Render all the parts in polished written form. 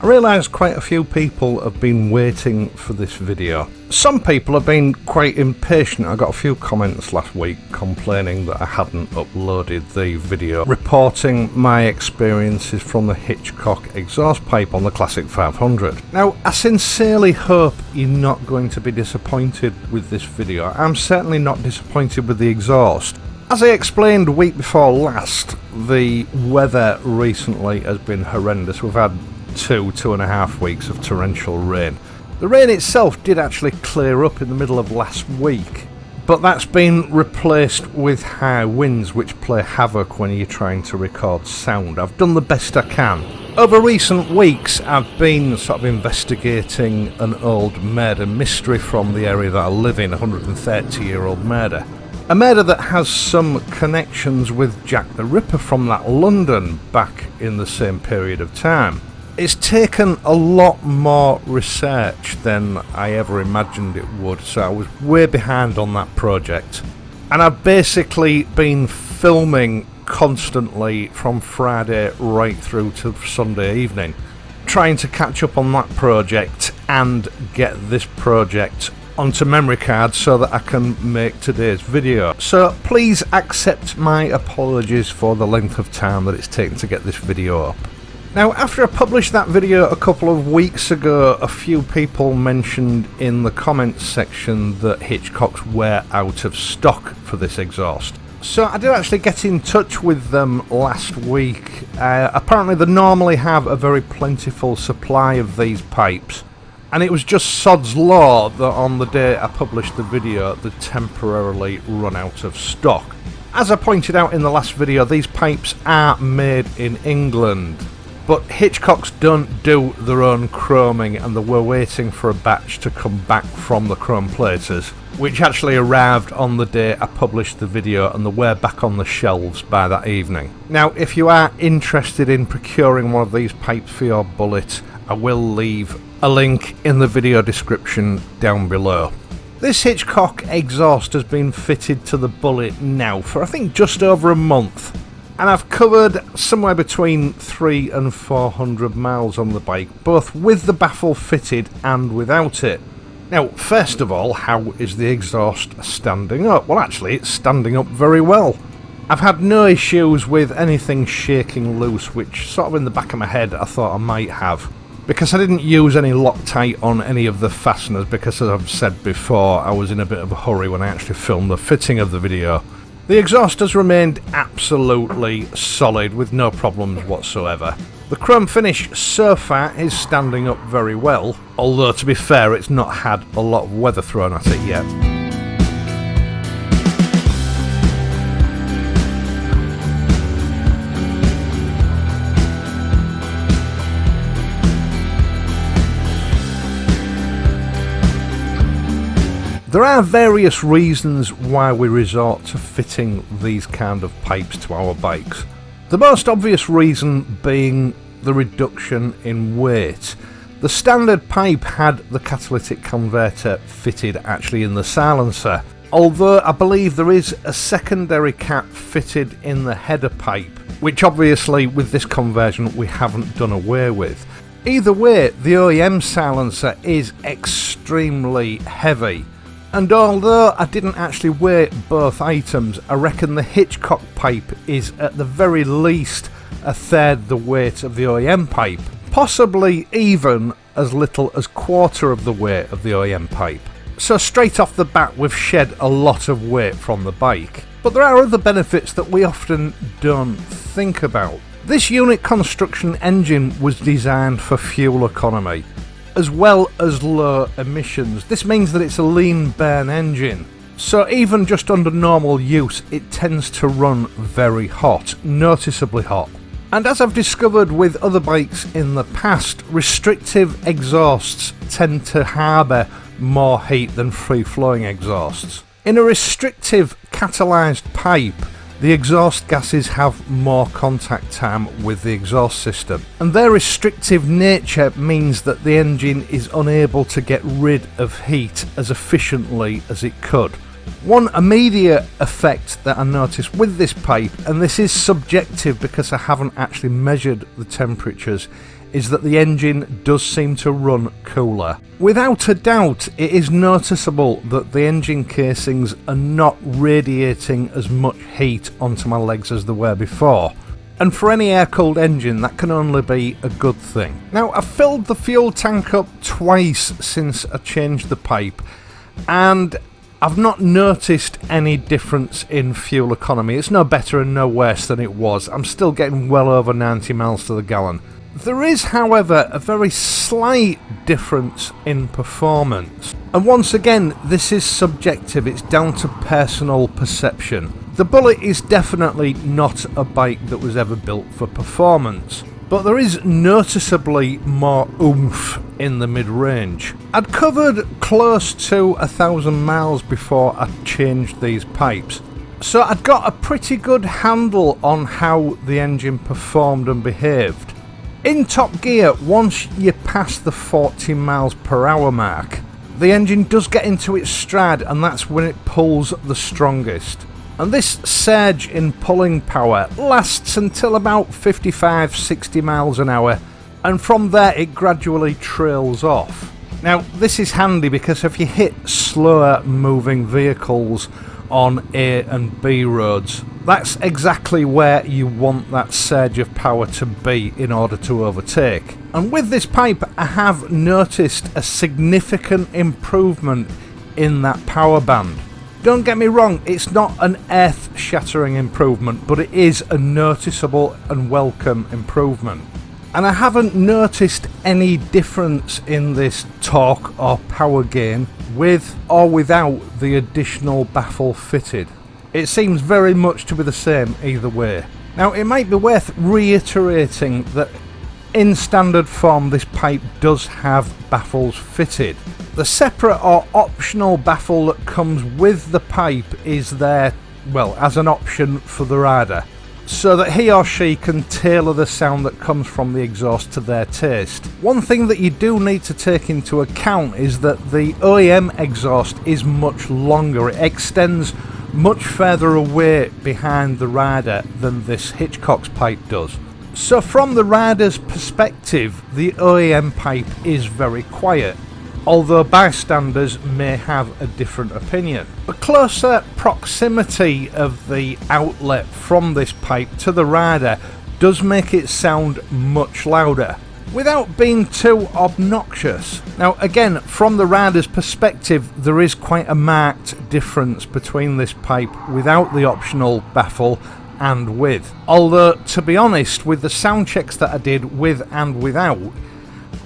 I realise quite a few people have been waiting for this video. Some people have been quite impatient. I got a few comments last week complaining that I hadn't uploaded the video reporting my experiences from the Hitchcock exhaust pipe on the Classic 500. Now, I sincerely hope you're not going to be disappointed with this video. I'm certainly not disappointed with the exhaust. As I explained week before last, the weather recently has been horrendous. We've had 2.5 weeks of torrential rain. The rain itself did actually clear up in the middle of last week, but that's been replaced with high winds which play havoc when you're trying to record sound. I've done the best I can. Over recent weeks I've been sort of investigating an old murder mystery from the area that I live in, a 130-year-old murder. A murder that has some connections with Jack the Ripper from that London back in the same period of time. It's taken a lot more research than I ever imagined it would, so I was way behind on that project. And I've basically been filming constantly from Friday right through to Sunday evening, trying to catch up on that project and get this project onto memory cards so that I can make today's video. So please accept my apologies for the length of time that it's taken to get this video up. Now, after I published that video a couple of weeks ago, a few people mentioned in the comments section that Hitchcocks were out of stock for this exhaust. So I did actually get in touch with them last week. Apparently they normally have a very plentiful supply of these pipes, and it was just sod's law that on the day I published the video they temporarily run out of stock. As I pointed out in the last video, these pipes are made in England, but Hitchcocks don't do their own chroming, and they were waiting for a batch to come back from the chrome platers, which actually arrived on the day I published the video, and they were back on the shelves by that evening. Now, if you are interested in procuring one of these pipes for your bullet, I will leave a link in the video description down below. This Hitchcock exhaust has been fitted to the bullet now for I think just over a month, and I've covered somewhere between 300 and 400 miles on the bike, both with the baffle fitted and without it. Now, first of all, how is the exhaust standing up? Well, actually, it's standing up very well. I've had no issues with anything shaking loose, which sort of in the back of my head I thought I might have, because I didn't use any Loctite on any of the fasteners, because as I've said before, I was in a bit of a hurry when I actually filmed the fitting of the video. The exhaust has remained absolutely solid with no problems whatsoever. The chrome finish so far is standing up very well, although to be fair it's not had a lot of weather thrown at it yet. There are various reasons why we resort to fitting these kind of pipes to our bikes. The most obvious reason being the reduction in weight. The standard pipe had the catalytic converter fitted actually in the silencer, although I believe there is a secondary cap fitted in the header pipe, which obviously with this conversion we haven't done away with. Either way, the OEM silencer is extremely heavy. And although I didn't actually weigh both items, I reckon the Hitchcock pipe is at the very least a third the weight of the OEM pipe, possibly even as little as quarter of the weight of the OEM pipe. So straight off the bat we've shed a lot of weight from the bike. But there are other benefits that we often don't think about. This unit construction engine was designed for fuel economy, as well as low emissions. This means that it's a lean burn engine, so even just under normal use it tends to run very hot, noticeably hot. And as I've discovered with other bikes in the past, restrictive exhausts tend to harbour more heat than free-flowing exhausts. In a restrictive catalysed pipe, the exhaust gases have more contact time with the exhaust system, and their restrictive nature means that the engine is unable to get rid of heat as efficiently as it could. One immediate effect that I noticed with this pipe, and this is subjective because I haven't actually measured the temperatures, is that the engine does seem to run cooler. Without a doubt, it is noticeable that the engine casings are not radiating as much heat onto my legs as they were before. And for any air-cooled engine, that can only be a good thing. Now, I've filled the fuel tank up twice since I changed the pipe, and I've not noticed any difference in fuel economy. It's no better and no worse than it was. I'm still getting well over 90 miles to the gallon. There is, however, a very slight difference in performance. And once again, this is subjective. It's down to personal perception. The Bullet is definitely not a bike that was ever built for performance, but there is noticeably more oomph in the mid-range. I'd covered close to 1,000 miles before I changed these pipes, so I'd got a pretty good handle on how the engine performed and behaved. In top gear, once you pass the 40 miles per hour mark, the engine does get into its stride, and that's when it pulls the strongest. And this surge in pulling power lasts until about 55-60 miles an hour, and from there it gradually trails off. Now, this is handy because if you hit slower moving vehicles on A and B roads, that's exactly where you want that surge of power to be in order to overtake. And with this pipe, I have noticed a significant improvement in that power band. Don't get me wrong, it's not an earth-shattering improvement, but it is a noticeable and welcome improvement. And I haven't noticed any difference in this torque or power gain with or without the additional baffle fitted. It seems very much to be the same either way. Now, it might be worth reiterating that in standard form this pipe does have baffles fitted. The separate or optional baffle that comes with the pipe is there, well, as an option for the rider, so that he or she can tailor the sound that comes from the exhaust to their taste. One thing that you do need to take into account is that the OEM exhaust is much longer. It extends much further away behind the rider than this Hitchcock's pipe does. So from the rider's perspective, the OEM pipe is very quiet, although bystanders may have a different opinion. The closer proximity of the outlet from this pipe to the rider does make it sound much louder, without being too obnoxious. Now again, from the rider's perspective, there is quite a marked difference between this pipe without the optional baffle and with. Although, to be honest, with the sound checks that I did with and without,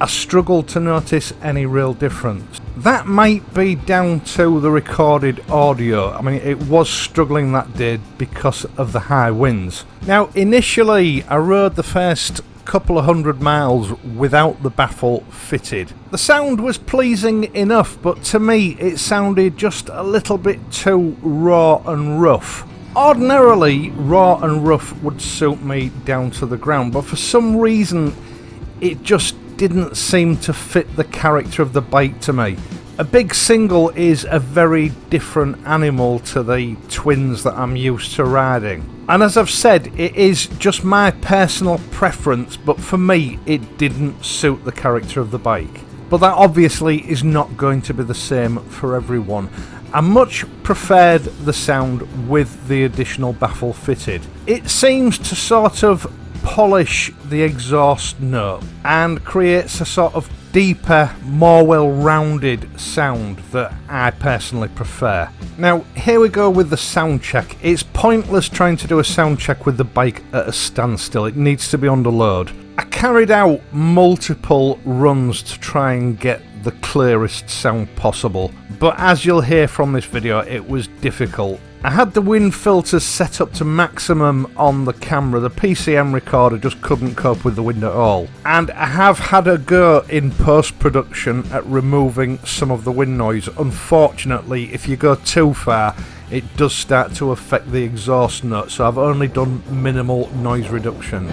I struggled to notice any real difference. That might be down to the recorded audio. I mean, it was struggling that day because of the high winds. Now, initially, I rode the first couple of 100 miles without the baffle fitted. The sound was pleasing enough, but to me, it sounded just a little bit too raw and rough. Ordinarily, raw and rough would suit me down to the ground, but for some reason, it just didn't seem to fit the character of the bike to me. A big single is a very different animal to the twins that I'm used to riding. And as I've said, it is just my personal preference, but for me it didn't suit the character of the bike. But that obviously is not going to be the same for everyone. I much preferred the sound with the additional baffle fitted. It seems to sort of polish the exhaust note and creates a sort of deeper, more well-rounded sound that I personally prefer. Now, here we go with the sound check. It's pointless trying to do a sound check with the bike at a standstill. It needs to be under load. I carried out multiple runs to try and get the clearest sound possible, but as you'll hear from this video, it was difficult. I had the wind filters set up to maximum on the camera. The PCM recorder just couldn't cope with the wind at all. And I have had a go in post-production at removing some of the wind noise. Unfortunately, if you go too far, it does start to affect the exhaust note, so I've only done minimal noise reduction.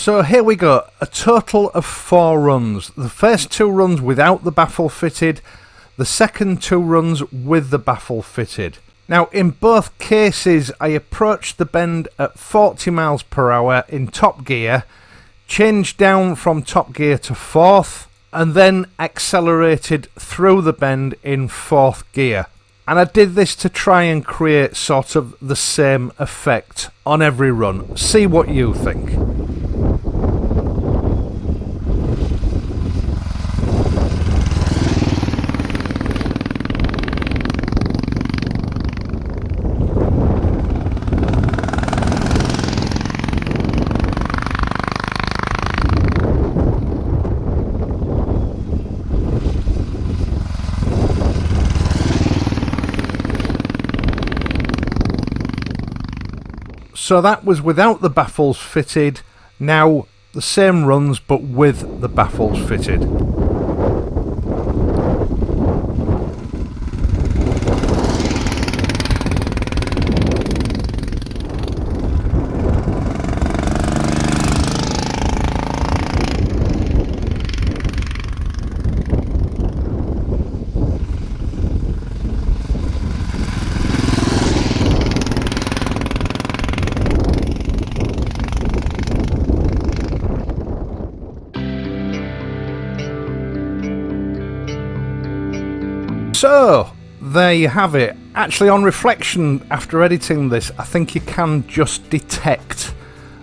So here we go, a total of 4 runs. The first 2 runs without the baffle fitted, the second 2 runs with the baffle fitted. Now in both cases I approached the bend at 40 miles per hour in top gear, changed down from top gear to 4th, and then accelerated through the bend in 4th gear. And I did this to try and create sort of the same effect on every run. See what you think. So that was without the baffles fitted. Now the same runs but with the baffles fitted. So, there you have it. Actually, on reflection, after editing this, I think you can just detect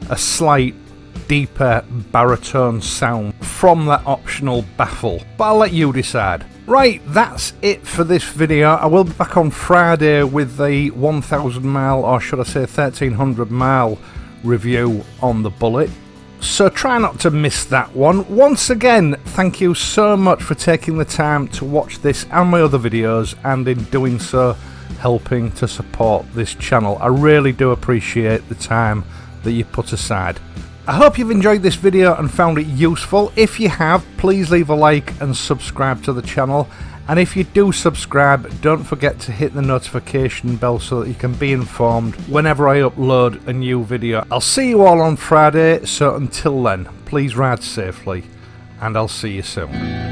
a slight deeper baritone sound from that optional baffle. But I'll let you decide. Right, that's it for this video. I will be back on Friday with the 1,000 mile, or should I say 1,300 mile review on the Bullet. So try not to miss that one. Once again, thank you so much for taking the time to watch this and my other videos, and in doing so helping to support this channel. I really do appreciate the time that you put aside. I hope you've enjoyed this video and found it useful. If you have, please leave a like and subscribe to the channel. And if you do subscribe, don't forget to hit the notification bell so that you can be informed whenever I upload a new video. I'll see you all on Friday, so until then, please ride safely, and I'll see you soon.